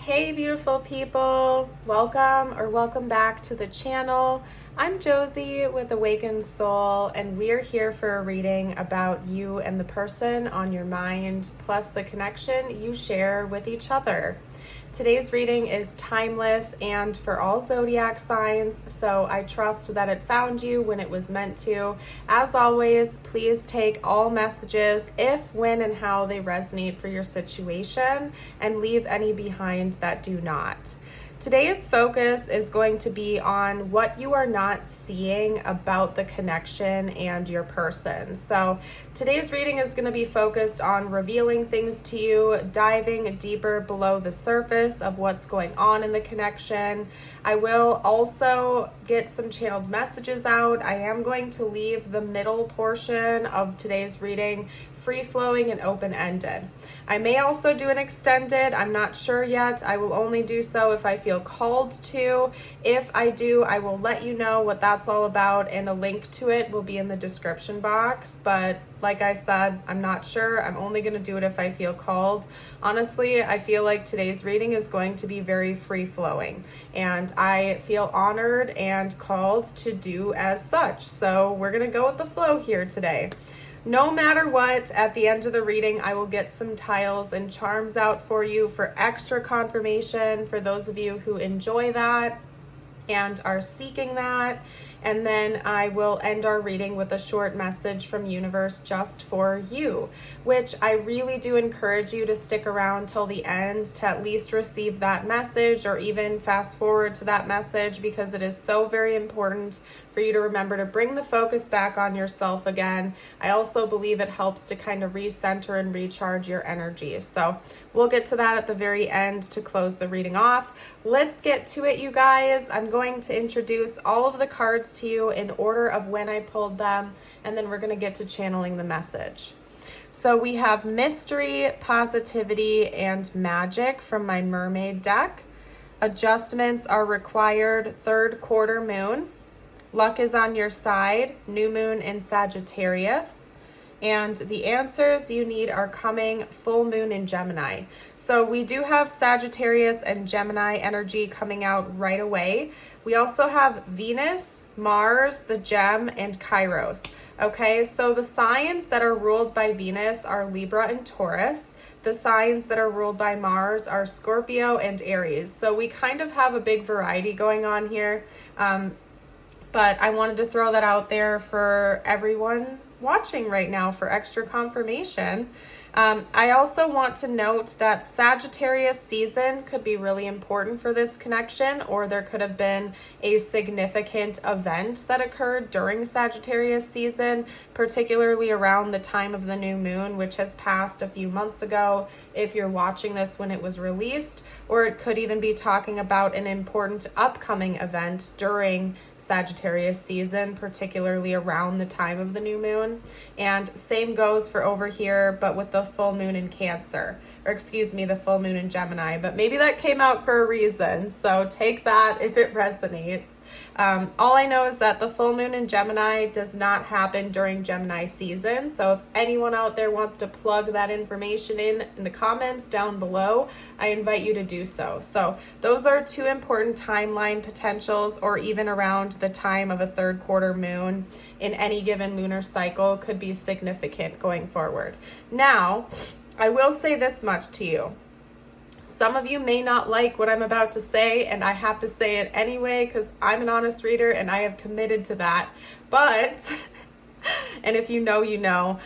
Hey beautiful people, welcome back to the channel. I'm Josie with Awakened Soul, and we're here for a reading about you and the person on your mind, plus the connection you share with each other. Today's reading is timeless and for all zodiac signs, so I trust that it found you when it was meant to. As always, please take all messages if, when, and how they resonate for your situation, and leave any behind that do not. Today's focus is going to be on what you are not seeing about the connection and your person. So today's reading is going to be focused on revealing things to you, diving deeper below the surface of what's going on in the connection. I will also get some channeled messages out. I am going to leave the middle portion of today's reading free-flowing and open-ended. I may also do an extended. I'm not sure yet. I will only do so if I feel called to. If I do, I will let you know what that's all about, and a link to it will be in the description box. But like I said, I'm not sure. I'm only going to do it if I feel called. Honestly, I feel like today's reading is going to be very free-flowing, and I feel honored and called to do as such. So we're going to go with the flow here today. No matter what, at the end of the reading, I will get some tiles and charms out for you for extra confirmation for those of you who enjoy that and are seeking that. And then I will end our reading with a short message from universe just for you, which I really do encourage you to stick around till the end to at least receive that message, or even fast forward to that message, because it is so very important for you to remember to bring the focus back on yourself again. I also believe it helps to kind of recenter and recharge your energy. So we'll get to that at the very end to close the reading off. Let's get to it, you guys. I'm going to introduce all of the cards to you in order of when I pulled them, and then we're going to get to channeling the message. So we have mystery, positivity, and magic from my mermaid deck. Adjustments are required, third quarter moon. Luck is on your side, new moon in Sagittarius. And the answers you need are coming, full moon in Gemini. So we do have Sagittarius and Gemini energy coming out right away. We also have Venus, Mars, the Gem, and Kairos. Okay, so the signs that are ruled by Venus are Libra and Taurus. The signs that are ruled by Mars are Scorpio and Aries. So we kind of have a big variety going on here. But I wanted to throw that out there for everyone watching right now for extra confirmation. I also want to note that Sagittarius season could be really important for this connection, or there could have been a significant event that occurred during Sagittarius season, particularly around the time of the new moon, which has passed a few months ago if you're watching this when it was released, or it could even be talking about an important upcoming event during Sagittarius season, particularly around the time of the new moon. And same goes for over here, but with the full moon in Cancer, or excuse me, the full moon in Gemini, but maybe that came out for a reason, so take that if it resonates. All I know is that the full moon in Gemini does not happen during Gemini season, so if anyone out there wants to plug that information in the comments down below, I invite you to do so. So those are two important timeline potentials, or even around the time of a third quarter moon in any given lunar cycle could be significant going forward. Now, I will say this much to you. Some of you may not like what I'm about to say, and I have to say it anyway because I'm an honest reader and I have committed to that. But, and if you know, you know,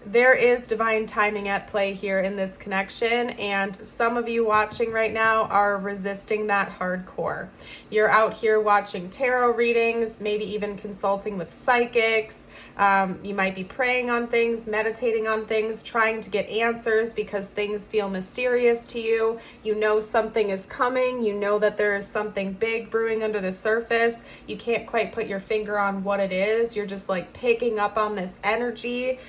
there is divine timing at play here in this connection, and some of you watching right now are resisting that hardcore. You're out here watching tarot readings, maybe even consulting with psychics. You might be praying on things, meditating on things, trying to get answers because things feel mysterious to you. You know something is coming. You know that there is something big brewing under the surface. You can't quite put your finger on what it is. You're just like picking up on this energy.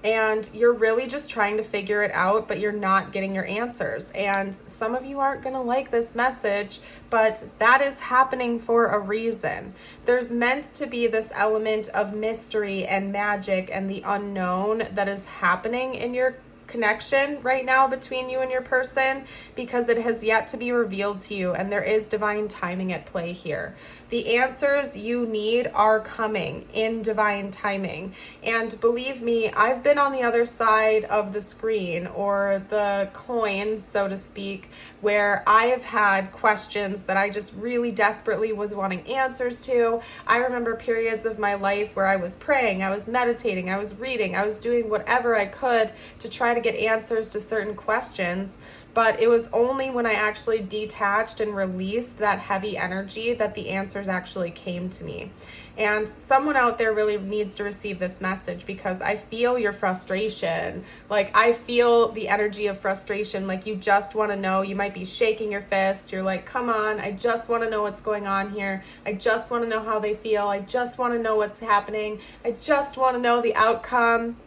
And you're really just trying to figure it out, but you're not getting your answers. And some of you aren't going to like this message, but that is happening for a reason. There's meant to be this element of mystery and magic and the unknown that is happening in your connection right now between you and your person because it has yet to be revealed to you, and there is divine timing at play here. The answers you need are coming in divine timing. And believe me, I've been on the other side of the screen, or the coin, so to speak, where I have had questions that I just really desperately was wanting answers to. I remember periods of my life where I was praying, I was meditating, I was reading, I was doing whatever I could to try to get answers to certain questions. But it was only when I actually detached and released that heavy energy that the answers actually came to me. And someone out there really needs to receive this message, because I feel your frustration. Like, I feel the energy of frustration. Like, you just want to know. You might be shaking your fist. You're like, come on, I just want to know what's going on here. I just want to know how they feel. I just want to know what's happening. I just want to know the outcome.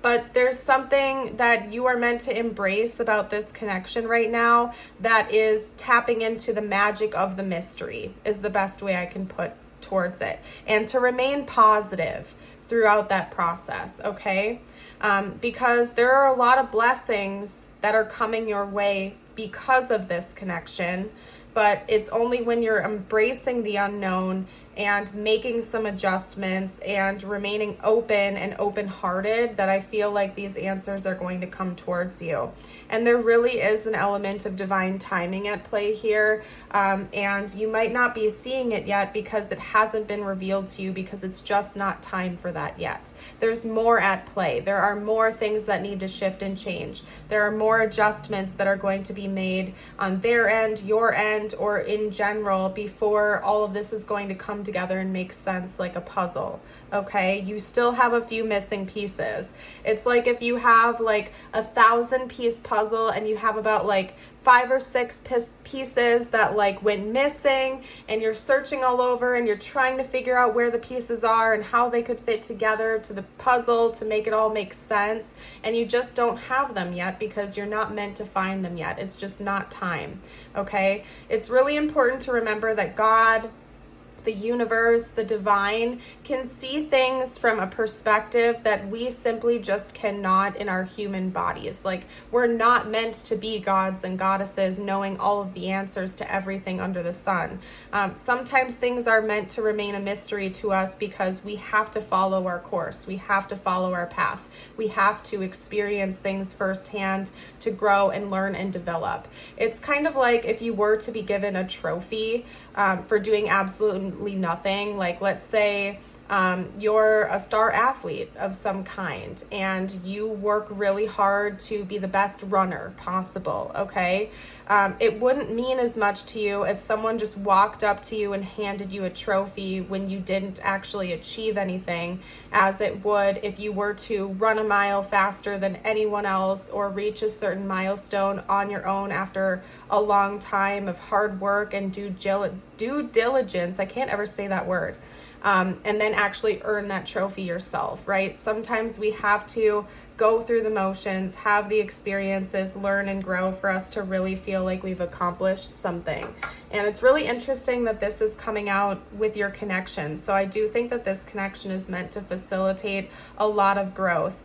But there's something that you are meant to embrace about this connection right now that is tapping into the magic of the mystery, is the best way I can put towards it. And to remain positive throughout that process, okay? Because there are a lot of blessings that are coming your way because of this connection, but it's only when you're embracing the unknown and making some adjustments and remaining open and open-hearted that I feel like these answers are going to come towards you. And there really is an element of divine timing at play here, and you might not be seeing it yet because it hasn't been revealed to you, because it's just not time for that yet. There's more at play. There are more things that need to shift and change. There are more adjustments that are going to be made on their end, your end, or in general before all of this is going to come together and make sense like a puzzle. Okay, you still have a few missing pieces. It's like if you have like 1,000-piece puzzle and you have about like 5 or 6 pieces that like went missing, and you're searching all over and you're trying to figure out where the pieces are and how they could fit together to the puzzle to make it all make sense, and you just don't have them yet because you're not meant to find them yet. It's just not time. Okay, it's really important to remember that God, the universe, the divine, can see things from a perspective that we simply just cannot in our human bodies. Like, we're not meant to be gods and goddesses knowing all of the answers to everything under the sun. Sometimes things are meant to remain a mystery to us because we have to follow our course. We have to follow our path. We have to experience things firsthand to grow and learn and develop. It's kind of like if you were to be given a trophy for doing absolutely nothing. Like, let's say you're a star athlete of some kind and you work really hard to be the best runner possible, okay? It wouldn't mean as much to you if someone just walked up to you and handed you a trophy when you didn't actually achieve anything, as it would if you were to run a mile faster than anyone else or reach a certain milestone on your own after a long time of hard work and due diligence. I can't ever say that word. And then actually earn that trophy yourself, right? Sometimes we have to go through the motions, have the experiences, learn and grow for us to really feel like we've accomplished something. And it's really interesting that this is coming out with your connection. So I do think that this connection is meant to facilitate a lot of growth.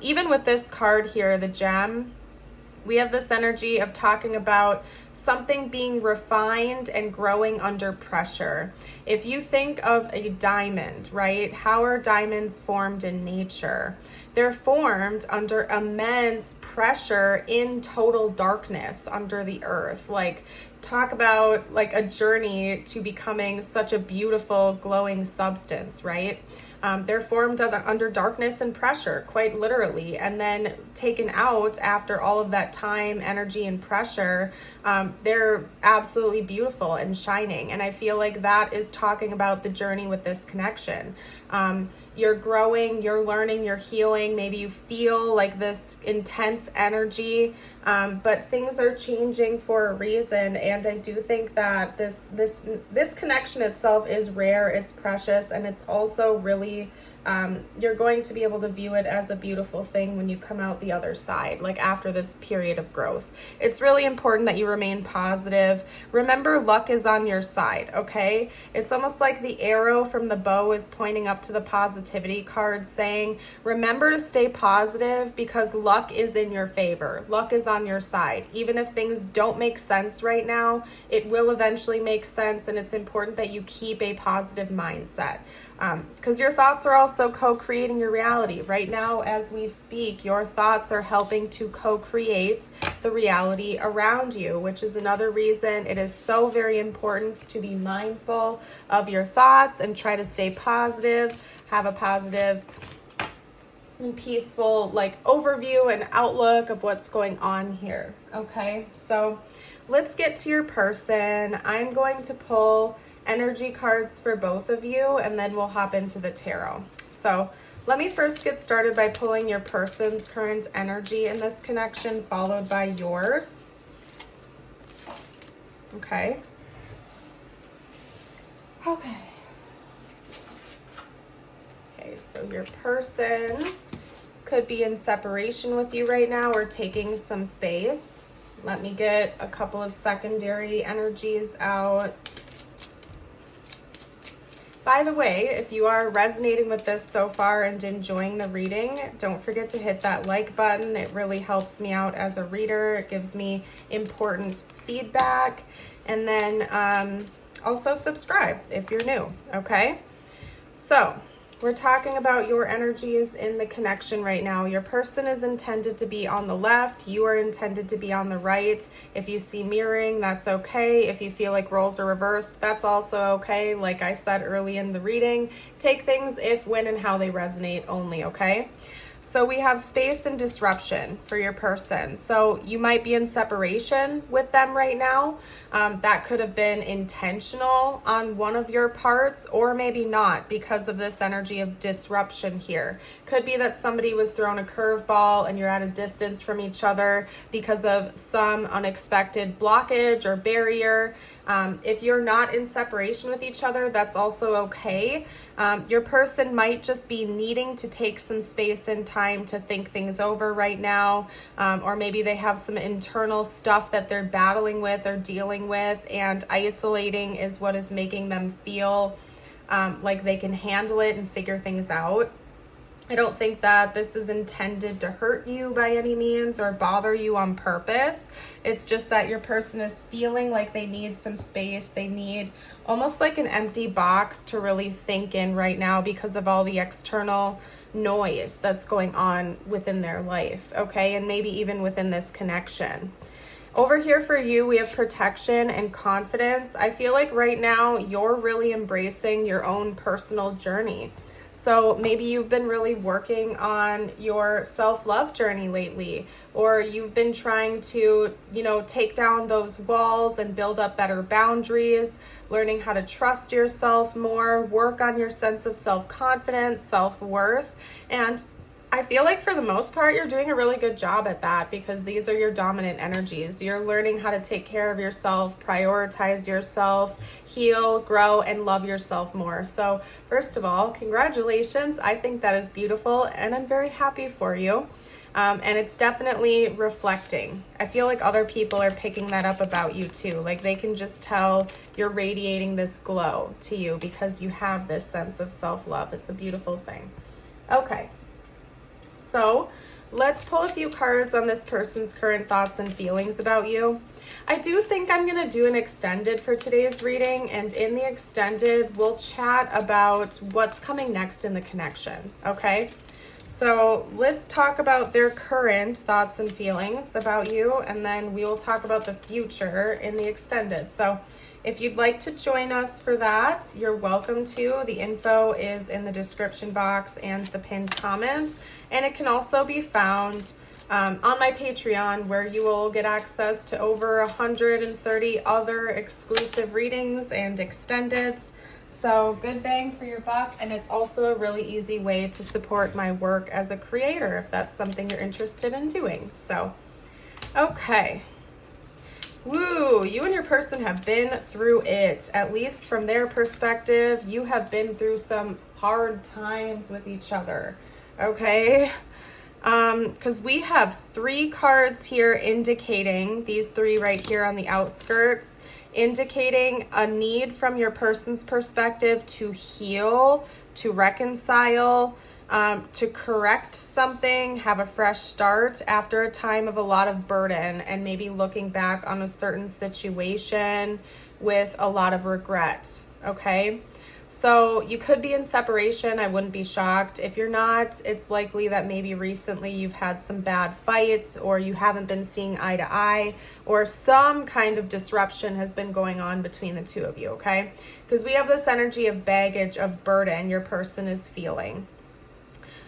Even with this card here, the gem, we have this energy of talking about something being refined and growing under pressure. If you think of a diamond, right? How are diamonds formed in nature? They're formed under immense pressure in total darkness under the earth. Like, talk about like a journey to becoming such a beautiful glowing substance, right? They're formed under darkness and pressure, quite literally, and then taken out after all of that time, energy, and pressure. They're absolutely beautiful and shining. And I feel like that is talking about the journey with this connection. You're growing, you're learning, you're healing. Maybe you feel like this intense energy, but things are changing for a reason. And I do think that this connection itself is rare, it's precious, and it's also really you're going to be able to view it as a beautiful thing when you come out the other side, like after this period of growth. It's really important that you remain positive. Remember, luck is on your side, okay? It's almost like the arrow from the bow is pointing up to the positivity card, saying, remember to stay positive because luck is in your favor. Luck is on your side. Even if things don't make sense right now, it will eventually make sense, and it's important that you keep a positive mindset. Because your thoughts are also co-creating your reality. Right now, as we speak, your thoughts are helping to co-create the reality around you, which is another reason it is so very important to be mindful of your thoughts and try to stay positive, have a positive and peaceful overview and outlook of what's going on here. Okay, so let's get to your person. I'm going to pull energy cards for both of you, and then we'll hop into the tarot. So let me first get started by pulling your person's current energy in this connection, followed by yours. Okay. Okay, so your person could be in separation with you right now or taking some space. Let me get a couple of secondary energies out. By the way, if you are resonating with this so far and enjoying the reading, don't forget to hit that like button. It really helps me out as a reader. It gives me important feedback. And then also subscribe if you're new, okay? So we're talking about your energies in the connection right now. Your person is intended to be on the left. You are intended to be on the right. If you see mirroring, that's okay. If you feel like roles are reversed, that's also okay. Like I said early in the reading, take things if, when, and how they resonate only, okay? So we have space and disruption for your person. So you might be in separation with them right now. That could have been intentional on one of your parts, or maybe not because of this energy of disruption here. Could be that somebody was thrown a curveball and you're at a distance from each other because of some unexpected blockage or barrier. If you're not in separation with each other, that's also okay. Your person might just be needing to take some space and time to think things over right now, or maybe they have some internal stuff that they're battling with or dealing with, and isolating is what is making them feel like they can handle it and figure things out. I don't think that this is intended to hurt you by any means or bother you on purpose. It's just that your person is feeling like they need some space. They need almost like an empty box to really think in right now because of all the external noise that's going on within their life, okay? And maybe even within this connection. Over here for you, we have protection and confidence. I feel like right now you're really embracing your own personal journey. So maybe you've been really working on your self-love journey lately, or you've been trying to, take down those walls and build up better boundaries, learning how to trust yourself more, work on your sense of self-confidence, self-worth. And I feel like for the most part, you're doing a really good job at that because these are your dominant energies. You're learning how to take care of yourself, prioritize yourself, heal, grow, and love yourself more. So first of all, congratulations. I think that is beautiful and I'm very happy for you. And it's definitely reflecting. I feel like other people are picking that up about you too. Like they can just tell you're radiating this glow to you because you have this sense of self-love. It's a beautiful thing. Okay. So let's pull a few cards on this person's current thoughts and feelings about you. I do think I'm going to do an extended for today's reading, and in the extended, we'll chat about what's coming next in the connection, okay? So let's talk about their current thoughts and feelings about you, and then we will talk about the future in the extended. So if you'd like to join us for that, you're welcome to. The info is in the description box and the pinned comment. And it can also be found on my Patreon, where you will get access to over 130 other exclusive readings and extendeds. So good bang for your buck. And it's also a really easy way to support my work as a creator if that's something you're interested in doing. So, okay. Woo, you and your person have been through it. At least from their perspective, you have been through some hard times with each other, okay? Because we have 3 cards here indicating, these 3 right here on the outskirts, indicating a need from your person's perspective to heal, to reconcile, to correct something, have a fresh start after a time of a lot of burden and maybe looking back on a certain situation with a lot of regret, okay? So you could be in separation. I wouldn't be shocked. If you're not, it's likely that maybe recently you've had some bad fights or you haven't been seeing eye to eye or some kind of disruption has been going on between the two of you, okay? Because we have this energy of baggage, of burden your person is feeling.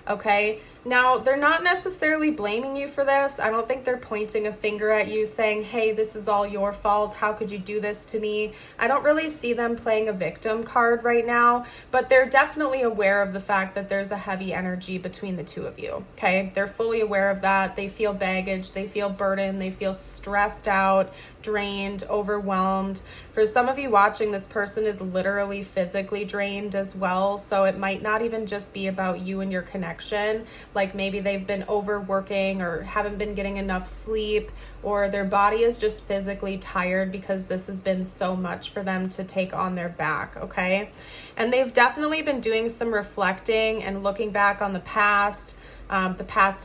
Okay, now they're not necessarily blaming you for this. I don't think they're pointing a finger at you saying, hey, this is all your fault. How could you do this to me? I don't really see them playing a victim card right now, but they're definitely aware of the fact that there's a heavy energy between the two of you. Okay, they're fully aware of that. They feel baggage, they feel burden, they feel stressed out, drained, overwhelmed. For some of you watching, this person is literally physically drained as well. So it might not even just be about you and your connection. Like maybe they've been overworking or haven't been getting enough sleep, or their body is just physically tired because this has been so much for them to take on their back, okay? And they've definitely been doing some reflecting and looking back on the past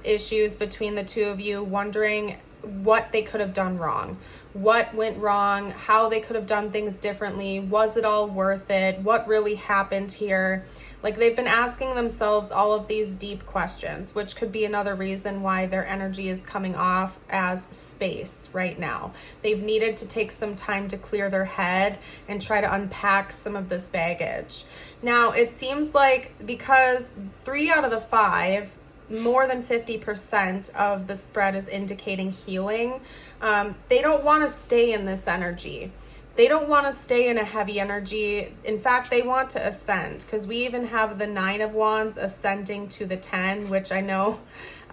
issues between the two of you, wondering what they could have done wrong, what went wrong, how they could have done things differently, was it all worth it, what really happened here. Like they've been asking themselves all of these deep questions, which could be another reason why their energy is coming off as space right now. They've needed to take some time to clear their head and try to unpack some of this baggage. Now it seems like because 3 out of the 5, more than 50% of the spread is indicating healing. They don't want to stay in this energy. They don't want to stay in a heavy energy. In fact, they want to ascend, because we even have the 9 of Wands ascending to the 10, which I know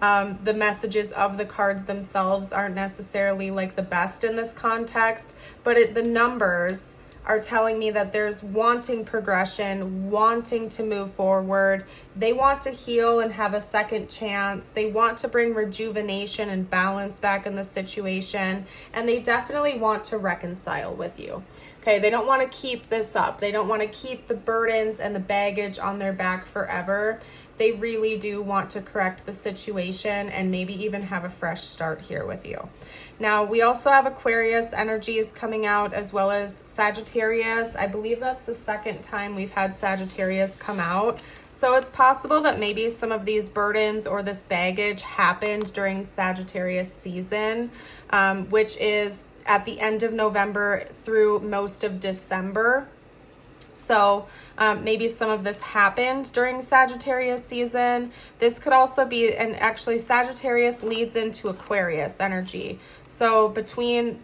the messages of the cards themselves aren't necessarily like the best in this context, but the numbers are telling me that there's wanting progression, wanting to move forward. They want to heal and have a second chance. They want to bring rejuvenation and balance back in the situation. And they definitely want to reconcile with you. Okay, they don't want to keep this up. They don't want to keep the burdens and the baggage on their back forever. They really do want to correct the situation and maybe even have a fresh start here with you. Now, we also have Aquarius energies coming out, as well as Sagittarius. I believe that's the second time we've had Sagittarius come out. So it's possible that maybe some of these burdens or this baggage happened during Sagittarius season, which is at the end of November through most of December. So maybe some of this happened during Sagittarius season. This could also be, and actually Sagittarius leads into Aquarius energy. So between,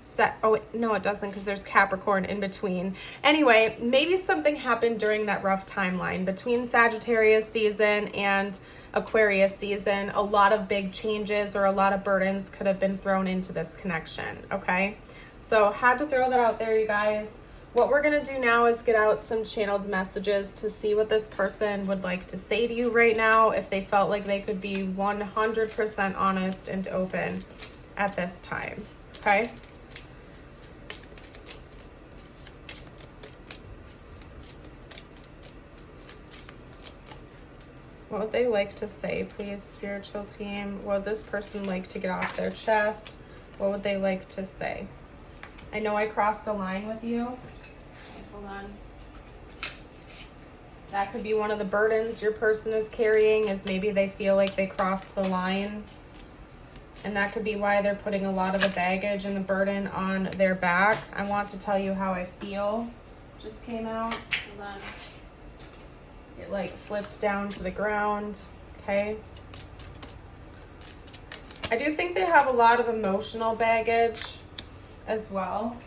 no it doesn't, because there's Capricorn in between. Anyway, maybe something happened during that rough timeline between Sagittarius season and Aquarius season. A lot of big changes or a lot of burdens could have been thrown into this connection, okay? So had to throw that out there, you guys. What we're going to do now is get out some channeled messages to see what this person would like to say to you right now, if they felt like they could be 100% honest and open at this time, okay? What would they like to say, please, spiritual team? What would this person like to get off their chest? What would they like to say? I know I crossed a line with you. Hold on. That could be one of the burdens your person is carrying, is maybe they feel like they crossed the line. And that could be why they're putting a lot of the baggage and the burden on their back. I want to tell you how I feel. Just came out. Hold on. It like flipped down to the ground. Okay. I do think they have a lot of emotional baggage as well.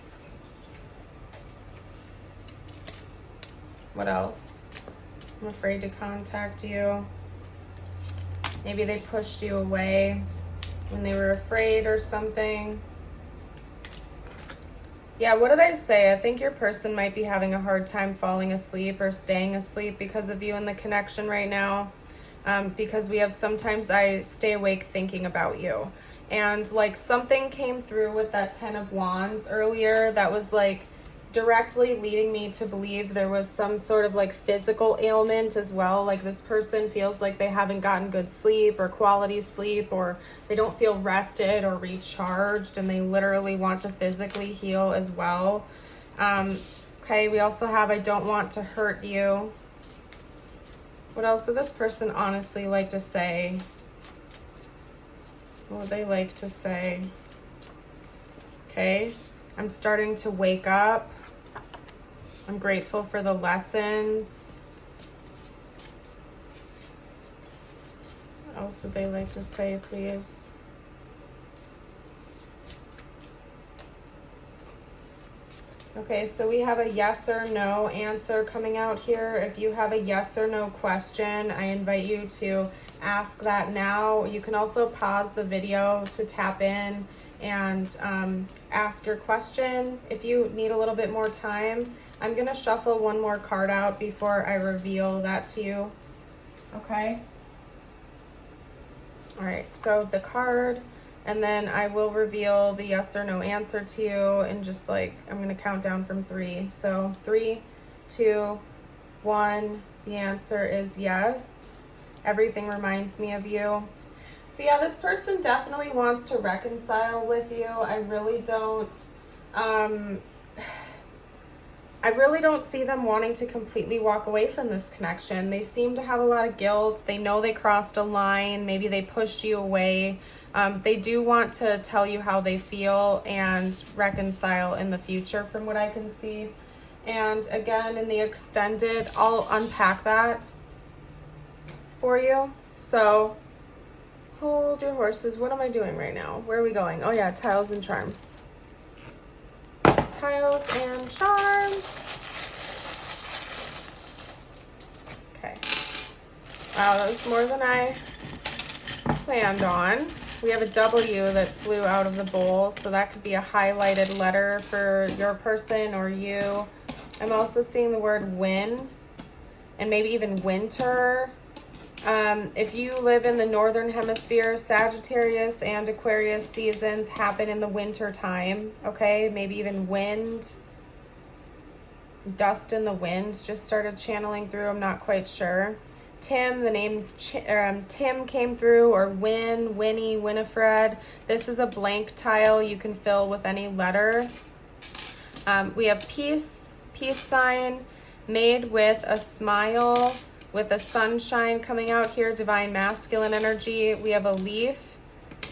What else? I'm afraid to contact you. Maybe they pushed you away when they were afraid or something. Yeah, what did I say? I think your person might be having a hard time falling asleep or staying asleep because of you and the connection right now. Because we have sometimes I stay awake thinking about you. And like something came through with that 10 of Wands earlier that was like directly leading me to believe there was some sort of like physical ailment as well. Like this person feels like they haven't gotten good sleep or quality sleep, or they don't feel rested or recharged, and they literally want to physically heal as well. Okay, we also have I don't want to hurt you. What else would this person honestly like to say? What would they like to say? Okay, I'm starting to wake up. I'm grateful for the lessons. What else would they like to say, please? Okay, so we have a yes or no answer coming out here. If you have a yes or no question, I invite you to ask that now. You can also pause the video to tap in and ask your question if you need a little bit more time. I'm going to shuffle one more card out before I reveal that to you. Okay? All right, so the card, and then I will reveal the yes or no answer to you, and just like, I'm going to count down from 3. So 3, 2, 1, the answer is yes. Everything reminds me of you. So yeah, this person definitely wants to reconcile with you. I really don't see them wanting to completely walk away from this connection. They seem to have a lot of guilt. They know they crossed a line. Maybe they pushed you away. They do want to tell you how they feel and reconcile in the future from what I can see. And again, in the extended, I'll unpack that for you. So hold your horses. What am I doing right now? Where are we going? Oh yeah, tiles and charms. Tiles and charms. Okay. Wow, that was more than I planned on. We have a W that flew out of the bowl, so that could be a highlighted letter for your person or you. I'm also seeing the word win and maybe even winter. If you live in the northern hemisphere, Sagittarius and Aquarius seasons happen in the winter time, okay? Maybe even wind, dust in the wind just started channeling through. I'm not quite sure. Tim, the name Tim came through, or Win, Winnie, Winifred. This is a blank tile you can fill with any letter. We have peace, peace sign, made with a smile, with a sunshine coming out here, divine masculine energy. We have a leaf.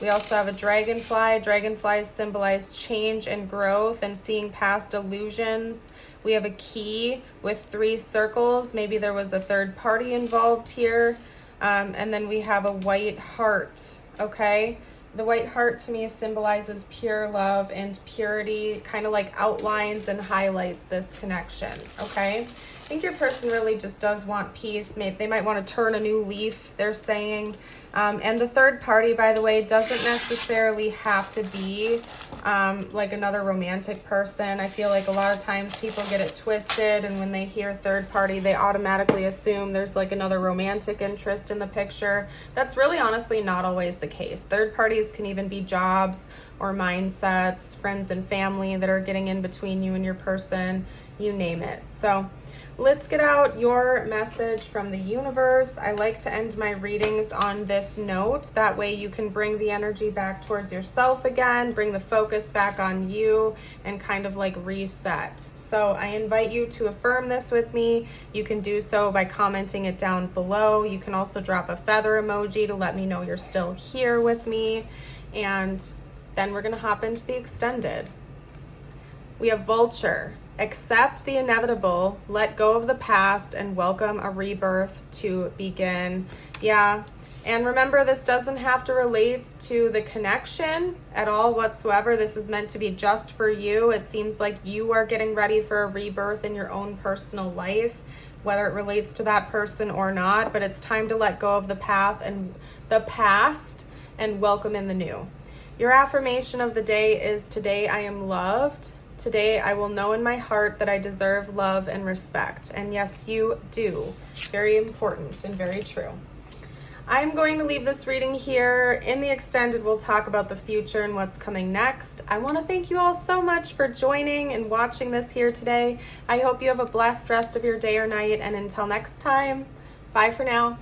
We also have a dragonfly. Dragonflies symbolize change and growth and seeing past illusions. We have a key with 3 circles. Maybe there was a third party involved here. And then we have a white heart, okay? The white heart to me symbolizes pure love and purity, kind of like outlines and highlights this connection, okay? I think your person really just does want peace. They might want to turn a new leaf, they're saying. And the third party, by the way, doesn't necessarily have to be like another romantic person. I feel like a lot of times people get it twisted, and when they hear third party, they automatically assume there's like another romantic interest in the picture. That's really honestly not always the case. Third parties can even be jobs or mindsets, friends and family that are getting in between you and your person, you name it. So let's get out your message from the universe. I like to end my readings on this note. That way you can bring the energy back towards yourself again, bring the focus back on you, and kind of like reset. So I invite you to affirm this with me. You can do so by commenting it down below. You can also drop a feather emoji to let me know you're still here with me. And then we're going to hop into the extended. We have vulture. Accept the inevitable, let go of the past, and welcome a rebirth to begin. Yeah, and remember, this doesn't have to relate to the connection at all whatsoever. This is meant to be just for you. It seems like you are getting ready for a rebirth in your own personal life, whether it relates to that person or not, but it's time to let go of the past and welcome in the new. Your affirmation of the day is, today I am loved, Today, I will know in my heart that I deserve love and respect. And yes, you do. Very important and very true. I'm going to leave this reading here. In the extended, we'll talk about the future and what's coming next. I want to thank you all so much for joining and watching this here today. I hope you have a blessed rest of your day or night. And until next time, bye for now.